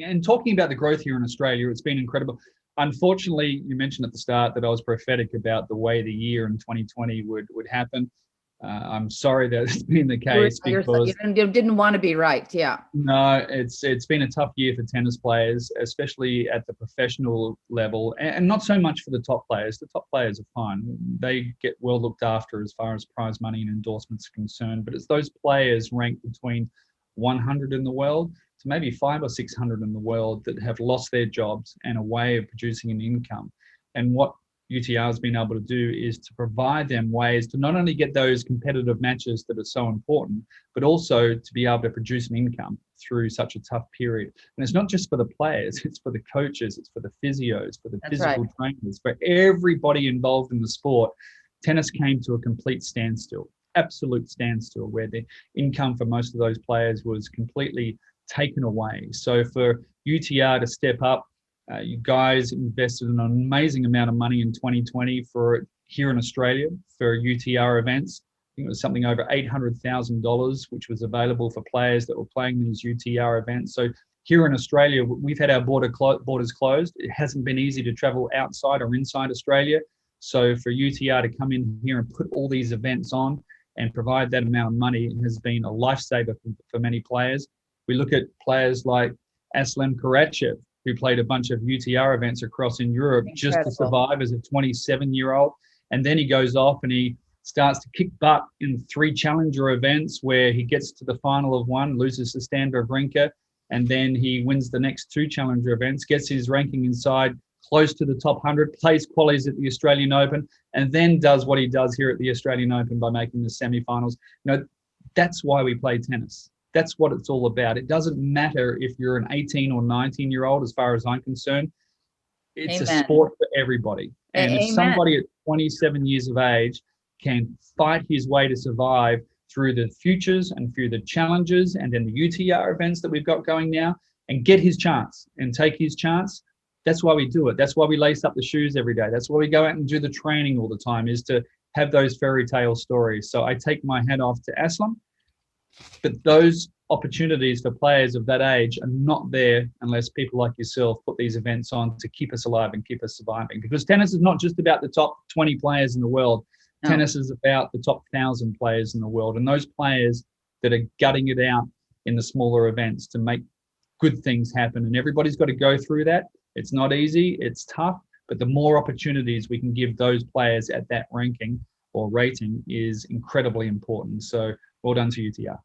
And talking about the growth here in Australia, it's been incredible. Unfortunately, you mentioned at the start that I was prophetic about the way the year in 2020 would happen. I'm sorry that it's been the case because you didn't want to be right. Yeah. no, it's been a tough year for tennis players, especially at the professional level, and not so much for the top players. The top players are fine; they get well looked after as far as prize money and endorsements are concerned. But it's those players ranked between 100 in the world to maybe 500 or 600 in the world that have lost their jobs and a way of producing an income. And what UTR has been able to do is to provide them ways to not only get those competitive matches that are so important, but also to be able to produce an income through such a tough period. And it's not just for the players, it's for the coaches, it's for the physios, for the physical trainers, for everybody involved in the sport. Tennis came to a complete standstill, absolute standstill, where the income for most of those players was completely taken away. So for UTR to step up, you guys invested an amazing amount of money in 2020 for here in Australia for UTR events. I think it was something over $800,000, which was available for players that were playing these UTR events. So here in Australia, we've had our borders closed. It hasn't been easy to travel outside or inside Australia. So for UTR to come in here and put all these events on and provide that amount of money has been a lifesaver for many players. We look at players like Aslam Karachev, who played a bunch of UTR events across in Europe just to survive as a 27-year-old. And then he goes off and he starts to kick butt in 3 challenger events where he gets to the final of one, loses to Stan Wawrinka, and then he wins the next 2 challenger events, gets his ranking inside close to the top 100, plays qualies at the Australian Open, and then does what he does here at the Australian Open by making the semi-finals. You know, that's why we play tennis. That's what it's all about. It doesn't matter if you're an 18 or 19-year-old, as far as I'm concerned. It's a sport for everybody. And if somebody at 27 years of age can fight his way to survive through the futures and through the challenges and then the UTR events that we've got going now and get his chance and take his chance, that's why we do it. That's why we lace up the shoes every day. That's why we go out and do the training all the time, is to have those fairy tale stories. So I take my hat off to Aslam. But those opportunities for players of that age are not there unless people like yourself put these events on to keep us alive and keep us surviving. Because tennis is not just about the top 20 players in the world. No. Tennis is about the top 1,000 players in the world. And those players that are gutting it out in the smaller events to make good things happen. And everybody's got to go through that. It's not easy. It's tough. But the more opportunities we can give those players at that ranking or rating is incredibly important. So well done to UTR.